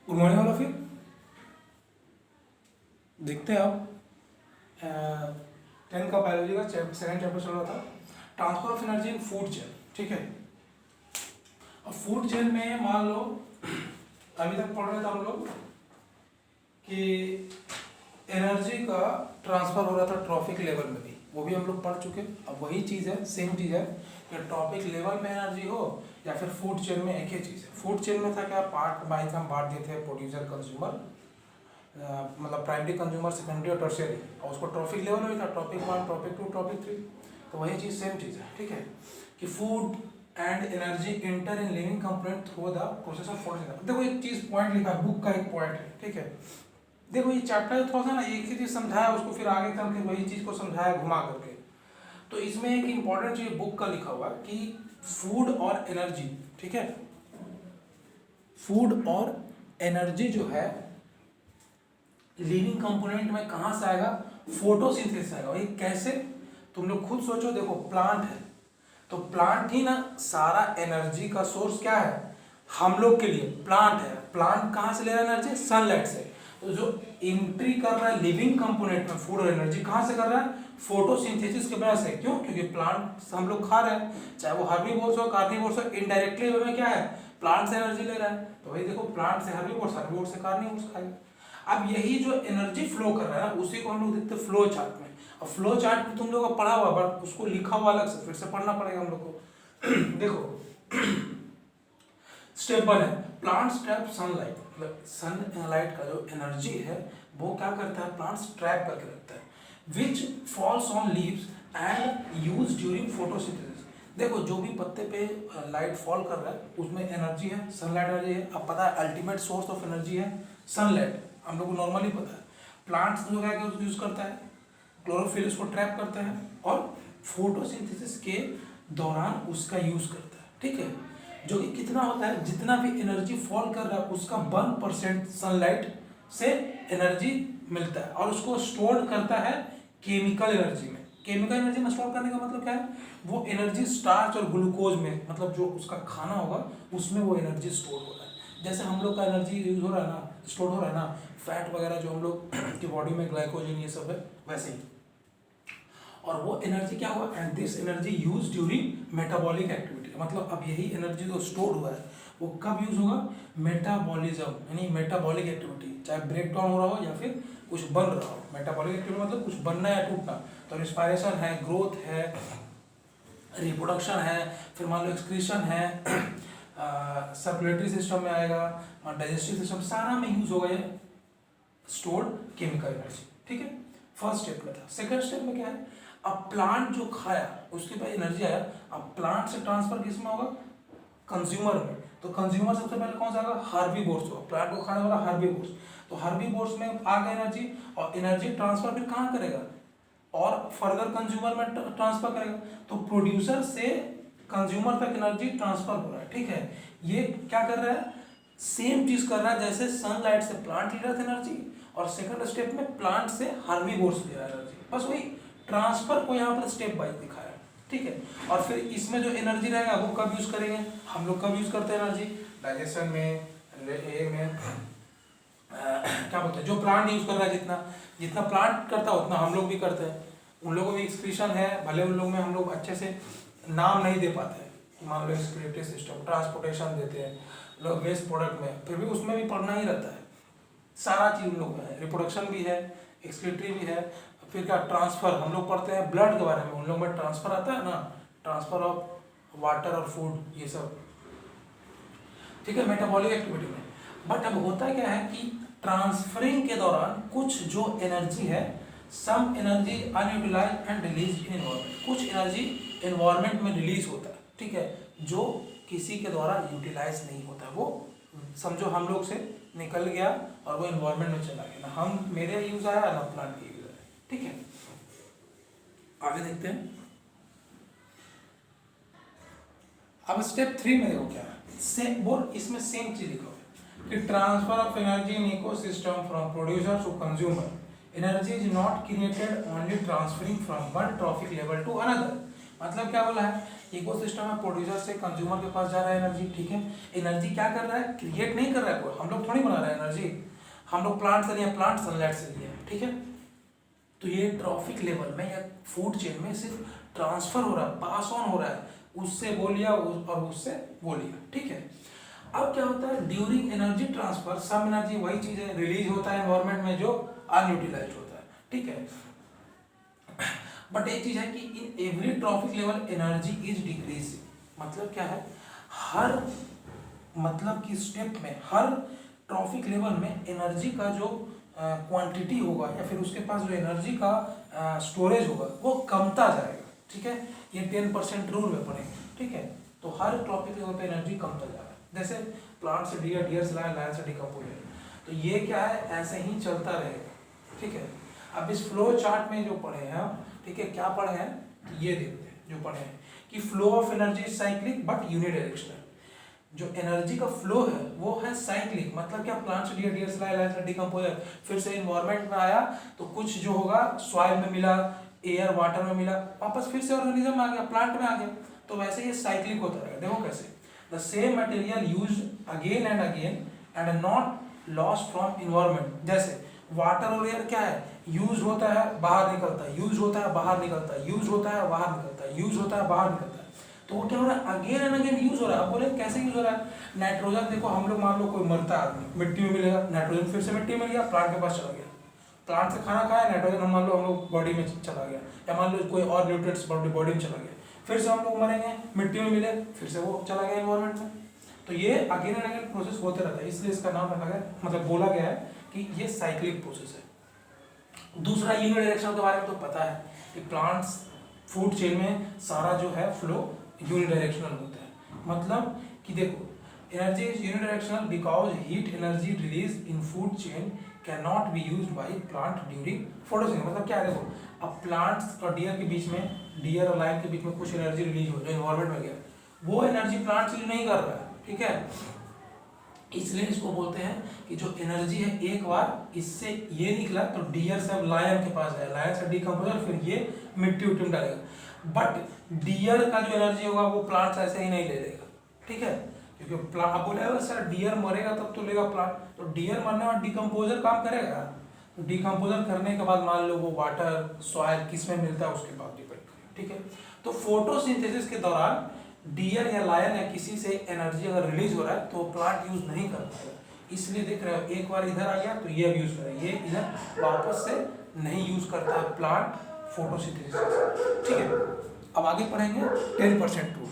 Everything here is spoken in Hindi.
गुड मॉर्निंग वाला फिर देखते हैं आप 10 का बायोलॉजी का सेकंड चैप्टर चल रहा था, transfer of energy in food chain. ठीक है, अब फूड चेन में मान लो अभी तक पढ़ रहे थे हम लोग कि एनर्जी का ट्रांसफर हो रहा था ट्रॉफिक लेवल में भी, वो भी हम लोग पढ़ चुके। अब वही चीज़ है, सेम चीज़ है कि ट्रॉपिक लेवल में एनर्जी हो या फिर फूड चेन में, एक ही चीज़ है। फूड चेन में था क्या, पार्ट बाई हम बांट दिए थे, प्रोड्यूसर कंज्यूमर, मतलब प्राइमरी कंज्यूमर, सेकेंडरी और टर्शियरी, और उसको ट्रॉपिक लेवल में भी था, ट्रॉपिक 1, ट्रॉपिक 2, ट्रॉपिक 3। तो वही चीज़, सेम चीज़ है। ठीक है, कि food and energy inter in living component through the process of photosynthesis. देखो एक चीज़ पॉइंट लिखा है, बुक का एक पॉइंट है। ठीक है, देखो ये चैप्टर थोड़ा सा ना एक ही चीज़ समझाया, उसको फिर आगे चल के वही चीज़ को समझाया घुमा करके। तो इसमें एक इंपॉर्टेंट चीज़ बुक का लिखा हुआ कि फूड और एनर्जी, ठीक है, फूड और एनर्जी जो है लिविंग कंपोनेंट में कहाँ से आएगा, फोटोसिंथेसिस आएगा। ये कैसे, तुम लोग खुद सोचो। देखो प्लांट है तो प्लांट ही ना सारा एनर्जी का सोर्स क्या है हम लोग के लिए, प्लांट है। प्लांट कहाँ से ले रहा है एनर्जी, सनलाइट से। तो जो एंट्री कर रहा है लिविंग कंपोनेंट में फूड और एनर्जी कहाँ से कर रहा है, फोटोसिंथेसिस की वजह से। क्यों, क्योंकि प्लांट हम लोग खा रहे हैं, चाहे वो हर्बीवोर्स हो कार्निवोर्स हो, इनडायरेक्टली वे में क्या है, प्लांट से एनर्जी ले रहा है। तो वही देखो, प्लांट से हर्बीवोर्स, हर्बीवोर्स से कार्निवोर्स खाएगा। अब यही जो एनर्जी फ्लो कर रहा है ना, उसी को हम लोग देखते हैं फ्लो चार्ट में। अब फ्लो चार्ट में तुम लोगों को पढ़ा हुआ, बट उसको लिखा हुआ अलग से, फिर से पढ़ना पड़ेगा हम लोग को। देखो स्टेप 1 है प्लांट्स ट्रैप सनलाइट, मतलब सनलाइट का जो एनर्जी है वो क्या करता है, प्लांट्स ट्रैप करके रखता है, which falls on leaves and use during photosynthesis. देखो जो भी पत्ते पे लाइट फॉल कर रहा है उसमें एनर्जी है, सनलाइट एनर्जी है। अब पता है अल्टीमेट सोर्स ऑफ एनर्जी है सनलाइट, हम लोग को नॉर्मली पता है। प्लांट्स जो क्या यूज करता है, क्लोरोफिल उसको ट्रैप करता है और फोटोसिंथेसिस के दौरान उसका यूज करता है। ठीक है, जो कि कितना होता है, जितना भी एनर्जी फॉल कर रहा है उसका 1% सनलाइट से एनर्जी मिलता है, और उसको स्टोर करता है केमिकल एनर्जी में। केमिकल एनर्जी में स्टोर करने का मतलब क्या है, वो एनर्जी स्टार्च और ग्लूकोज में, मतलब जो उसका खाना होगा उसमें वो एनर्जी स्टोर हो रहा है। जैसे हम लोग का एनर्जी यूज हो रहा है ना, स्टोर हो रहा है ना, फैट वगैरह जो हम लोग की बॉडी में ग्लाइकोजन ये सब है, वैसे ही। और वो एनर्जी क्या हुआ, and this energy use during metabolic activity. मतलब अब यही एनर्जी जो स्टोर हुआ है वो कब यूज होगा, मेटाबॉलिज्म, यानी मेटाबॉलिक एक्टिविटी, चाहे ब्रेक डाउन हो रहा हो या फिर कुछ बन रहा हो। मेटाबॉलिक एक्टिविटी मतलब कुछ बनना या टूटना। तो रिस्पायरेशन है, ग्रोथ है, रिप्रोडक्शन है, फिर मान लो एक्सक्रीशन है, सर्कुलेटरी सिस्टम में आएगा, डाइजेस्टिव सिस्टम, सारा में यूज होगा ये स्टोर्ड केमिकल एनर्जी। ठीक है, फर्स्ट स्टेप में था। सेकंड स्टेप में क्या है, अब प्लांट जो खाया उसके पास एनर्जी आया, अब प्लांट से ट्रांसफर किस में होगा, कंज्यूमर में। तो कंज्यूमर सबसे पहले कौन सा आएगा, हार्बीवोर्स होगा, प्लांट को खाने वाला हार्बीवोर्स। तो हार्बीवोर्स में आ गया एनर्जी, और एनर्जी ट्रांसफर फिर कहाँ करेगा, और फर्दर कंज्यूमर में ट्रांसफर करेगा। तो प्रोड्यूसर से कंज्यूमर तक एनर्जी ट्रांसफर हो रहा है। ठीक है, ये क्या कर रहा है, सेम चीज कर रहा है जैसे सनलाइट से प्लांट ले रहा था एनर्जी, और सेकंड स्टेप में प्लांट से हार्बीवोर्स ले रहा है एनर्जी। बस वही ट्रांसफर को यहाँ पर स्टेप बाय दिखाया। ठीक है, और फिर इसमें जो एनर्जी रहेगा वो कब यूज करेंगे, हम लोग कब यूज करते हैं एनर्जी, डाइजेशन में, ए में, क्या बोलते हैं, जो प्लांट यूज कर रहा है, जितना जितना प्लांट करता है उतना हम लोग भी करते हैं। उन लोगों में एक्सक्रीशन है, भले उन लोग में हम लोग अच्छे से नाम नहीं दे पाते हैं, मान लो एक्सक्रीटरी सिस्टम, ट्रांसपोर्टेशन देते हैं लोग वेस्ट प्रोडक्ट में, फिर भी उसमें भी पढ़ना ही रहता है। सारा चीज उन लोग में है, रिप्रोडक्शन भी है, एक्सक्रीटरी भी है, फिर क्या ट्रांसफर हम लोग पढ़ते हैं ब्लड के बारे में, उन लोग में ट्रांसफर आता है ना, ट्रांसफर ऑफ वाटर और फूड ये सब। ठीक है, मेटाबॉलिक एक्टिविटी में। बट अब होता क्या है कि ट्रांसफरिंग के दौरान कुछ जो एनर्जी है, some energy unutilised and release in environment, कुछ एनर्जी एनवायरमेंट में रिलीज होता है। ठीक है, जो किसी के द्वारा यूटिलाइज नहीं होता, वो समझो हम लोग से निकल गया और वो एनवायरमेंट में चला गया, ना हम मेरे यूज आया ना प्लांट के यूज आया। ठीक है, आगे देखते हैं। अब स्टेप 3 में देखो क्या है, बोल इसमें सेम चीज लिखो कि transfer of energy in ecosystem from producer to consumer, energy is not created only transferring from one trophic level to another. मतलब क्या बोला है इकोसिस्टम में प्रोड्यूसर से कंज्यूमर के पास जा रहा है एनर्जी, ठीक है। एनर्जी क्या कर रहा है, क्रिएट नहीं कर रहा है कोई, हम लोग थोड़ी बना रहे हैं एनर्जी, हम लोग प्लांट से लिए, प्लांट सनलाइट से लिए, ठीक है। तो ये ट्रॉफिक लेवल में या फूड चेन में सिर्फ ट्रांसफर हो रहा है, पास ऑन हो रहा है, उससे वो लिया और उससे वो लिया, ठीक है। अब क्या होता है, during energy transfer some energy, वही चीज है, रिलीज होता है एनवायरमेंट में जो अनयूटिलाइज होता है, ठीक है। बट एक चीज है कि in every trophic level energy is decreasing, मतलब क्या है, हर मतलब कि स्टेप में, हर ट्रॉफिक लेवल में एनर्जी का जो क्वांटिटी होगा या फिर उसके पास जो एनर्जी का स्टोरेज होगा वो कमता जाएगा, ठीक है। ये 10% रूल में पड़ेगा, ठीक है। तो हर ट्रॉफिक लेवल पे एनर्जी कमता जा रहा है, जैसे प्लांट से डियर, डियर से लायन, लायन से डिकम्पोजर, तो ये क्या है, ऐसे ही चलता रहेगा, ठीक है। अब इस फ्लो चार्ट में जो पढ़े हैं हम, ठीक है, क्या पढ़े हैं, ये देखते हैं जो पढ़े हैं कि flow of energy cyclic but unidirectional. जो एनर्जी का फ्लो है वो है साइक्लिक, मतलब क्या, प्लांट से डियर, डियर से लायन, लायन से डिकम्पोजर, फिर से इन्वायरमेंट में आया तो कुछ जो होगा सॉइल में मिला, एयर वाटर में मिला, वापस फिर से ऑर्गेनिज्म में आ गया, प्लांट में आ गया। तो वैसे ये साइक्लिक होता रहेगा। देखो कैसे, the same material used again and not lost from environment. जैसे वाटर और एयर क्या है, यूज होता है बाहर निकलता है, यूज होता है बाहर निकलता है, यूज होता है बाहर निकलता है, यूज होता है बाहर निकलता है। तो वो क्या हो रहा है, अगेन एंड अगेन यूज हो रहा है। अब बोले कैसे यूज हो रहा है, नाइट्रोजन देखो, हम लोग मान लो कोई मरता है आदमी, मिट्टी में मिलेगा, नाइट्रोजन फिर से मिट्टी में मिल गया, प्लांट के पास चला गया, प्लांट से खाना खाया, नाइट्रोजन हम मान लो बॉडी में चला गया, या मान लो कोई और न्यूट्रिएंट्स बॉडी में चला गया, फिर से हम लोग मरेंगे, मिट्टी में मिले, फिर से वो चला गया एनवायरमेंट में। तो ये अगेन एंड अगेन प्रोसेस होते रहता है, इसलिए इसका नाम रखा गया, मतलब बोला गया है कि ये साइक्लिक प्रोसेस है। दूसरा यूनिडायरेक्शनल के बारे में तो पता है कि प्लांट्स फूड चेन में सारा जो है फ्लो यूनिडायरेक्शनल होता है। मतलब कि देखो, energy is unidirectional because heat energy release in food chain can not be used by plant during photosynthesis. मतलब क्या है, देखो, अब प्लांट्स और डियर के बीच में, डियर और लायन के बीच में कुछ एनर्जी रिलीज हो जो एनवायरमेंट में गया, वो एनर्जी प्लांट यूज नहीं कर रहा है, ठीक है। इसलिए इसको बोलते हैं कि जो एनर्जी है, एक बार इससे ये निकला तो डियर से अब लायन के पास आया, लायन से डिकम्पोजर, फिर ये मिट्टी उट्टी में डालेगा। बट डियर का जो एनर्जी होगा वो प्लांट ऐसे ही नहीं ले लेगा, ठीक है, क्योंकि प्लांट, अब बोलेगा सर डियर मरेगा तब तो लेगा प्लांट, तो डियर मरने और डिकम्पोजर काम करेगा। तो डिकम्पोजर करने के बाद मान लो वो वाटर सॉइल किस में मिलता है उसके बाद डिपेंड करेगा, ठीक है। तो फोटोसिंथेसिस के दौरान डियर या लायन या किसी से एनर्जी अगर रिलीज हो रहा है तो प्लांट यूज नहीं कर पाएगा। इसलिए देख रहे हो, एक बार इधर आ गया तो ये अब यूज करेगा, ये इधर वापस से नहीं यूज करता है प्लांट फोटोसिंथेसिस, ठीक है। अब आगे पढ़ेंगे 10% रूल।